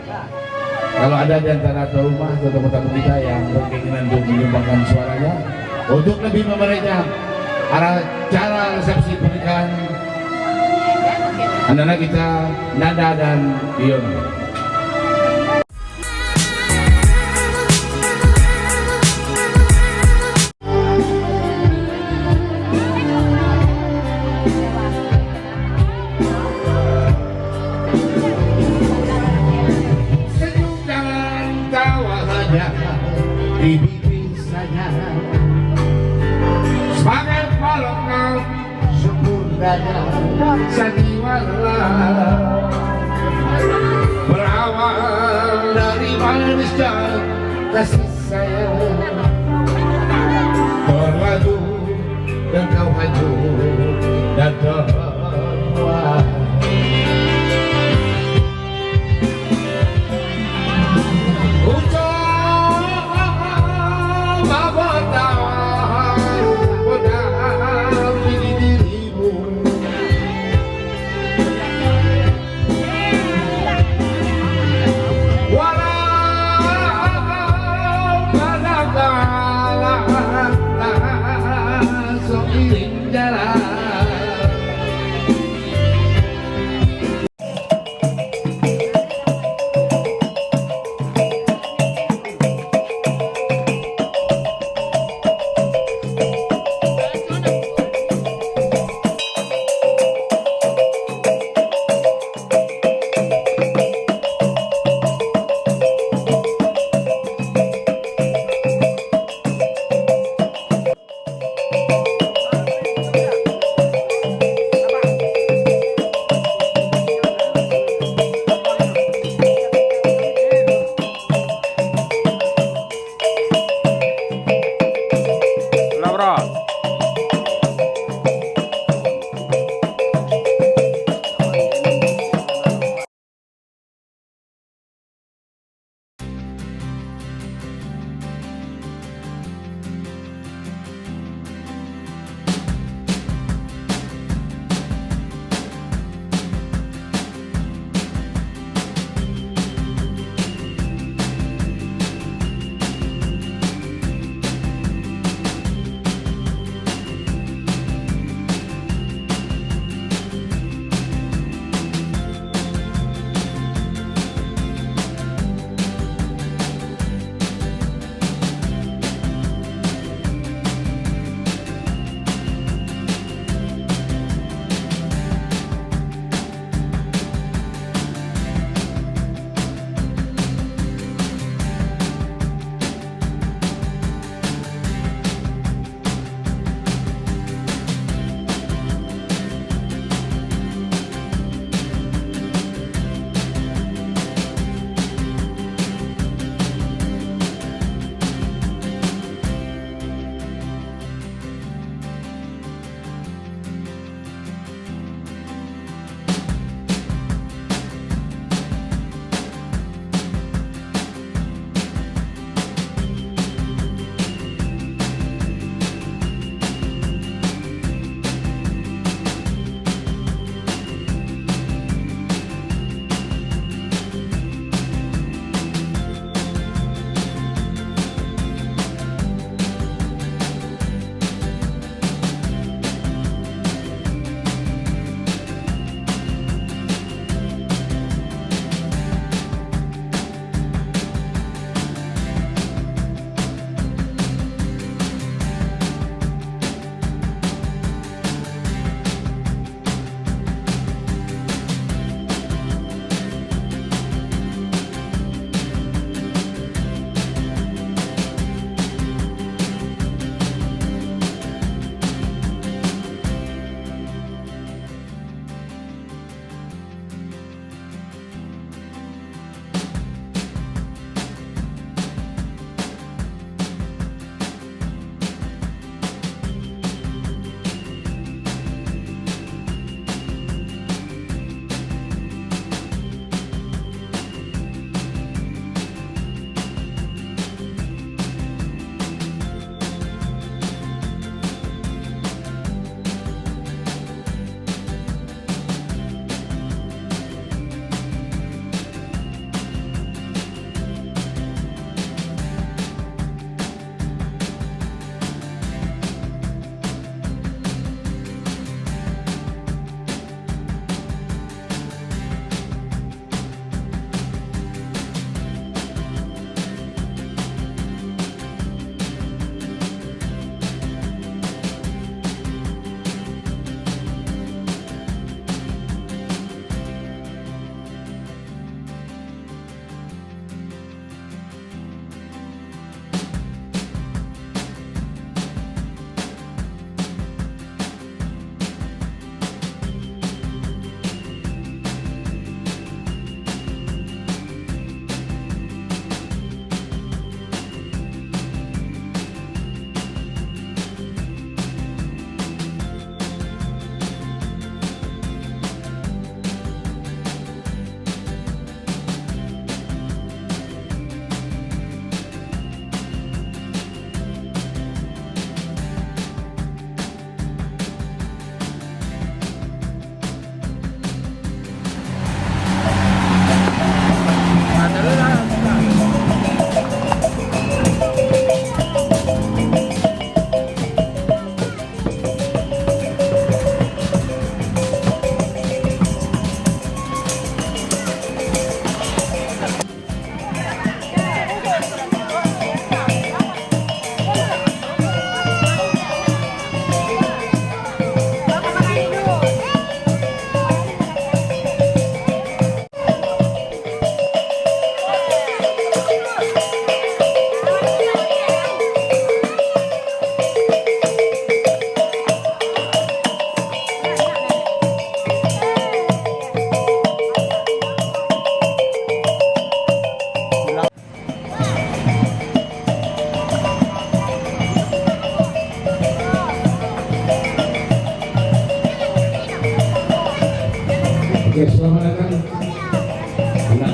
Kalau ada di antara tuan rumah atau tamu-tamu kita yang berkeinginan untuk menyumbangkan suaranya untuk lebih memeriahkan acara resepsi pernikahan anak-anak kita Nanda dan Dion. Di bibir saja sebagai pelengkap sempurnanya sandiwara berawal dari manisnya kasih sayang berlalu dan kau hancur dan terbuat.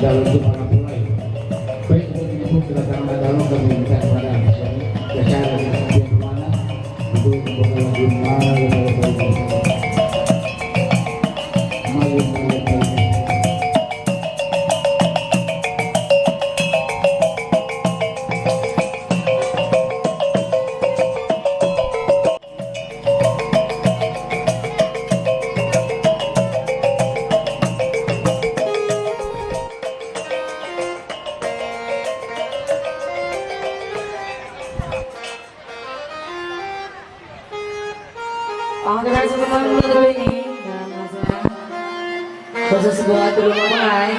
Mandalo itu malam mulai. Baik untuk menyebut kedatangan Mandalo kami minta kepada Jasa dan Kemudian Kemana untuk membawa lagu Dengan setelah dulu ini khusus buat dulu mulai.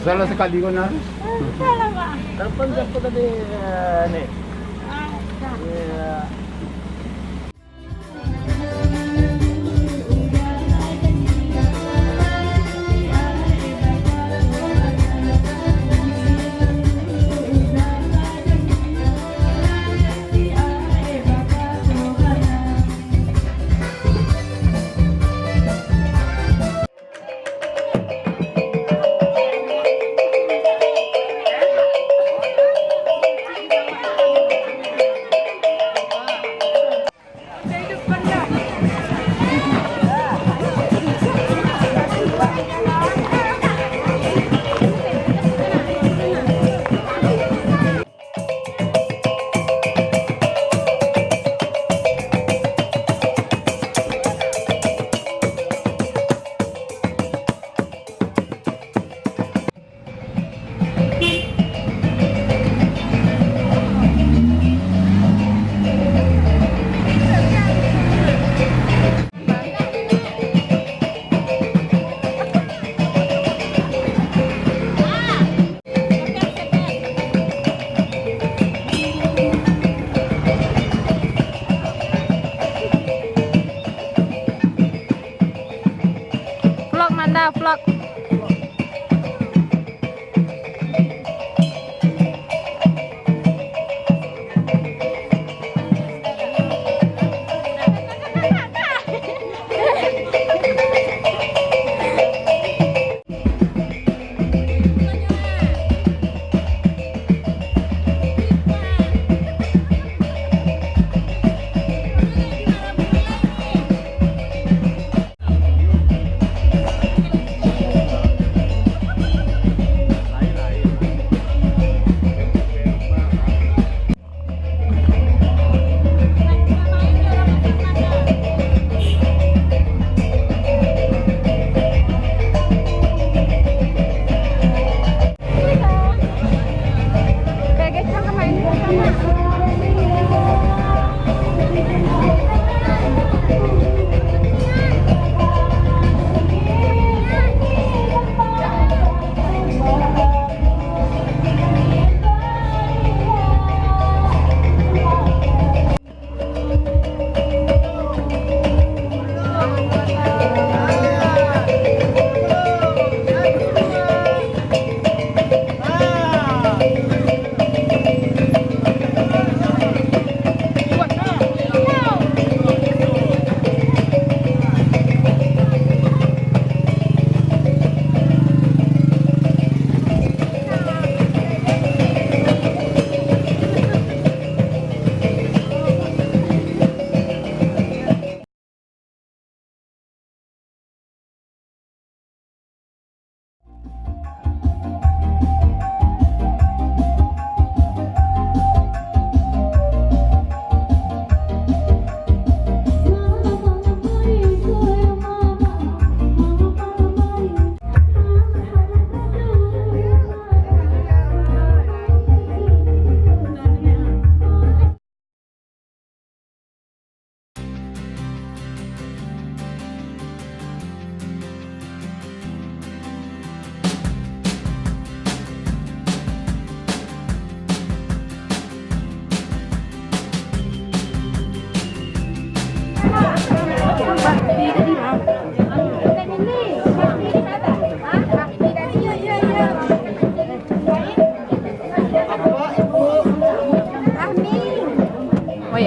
Salah sekali ko na. Kapan ko tadi ni? Vlog Manda, vlog.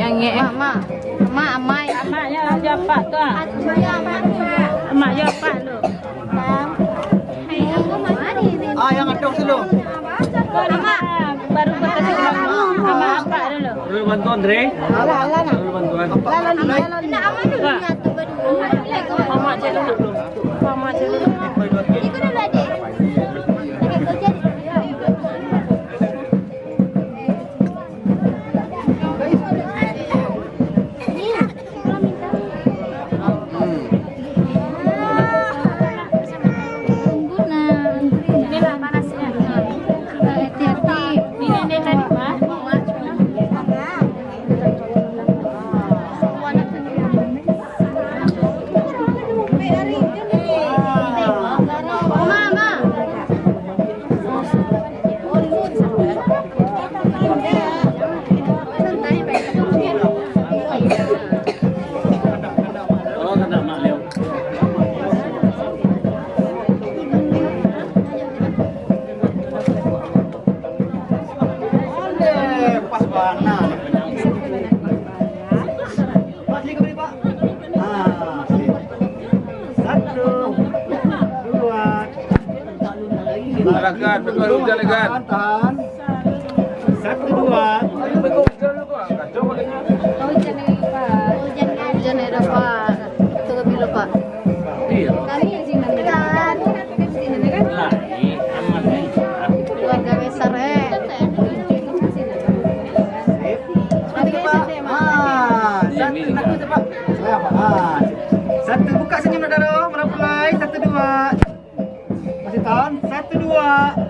nge. Mak, amai. Maknya japak tu ah. Mak japak tu. Yang aduk dulu. Mak baru berkasih sama apa dulu. Perlu bantuan, Dre? Perlu bantuan. Mak cakap dulu. Mak cakap dulu. Inilah panasnya. Hati-hati. Ini tadi Pak. Oh, kena mak Leo. Pas banget. Pak, sini kembali, Pak. Sini. 1, 2. Silakan, betul silakan. Tahan. 1, 2. Hujan ya dapat. Tunggu dulu Pak. Iya. Keluarga besar Satu, buka senyum Daro, mulai 1, 2. Masih tahan, 1, 2.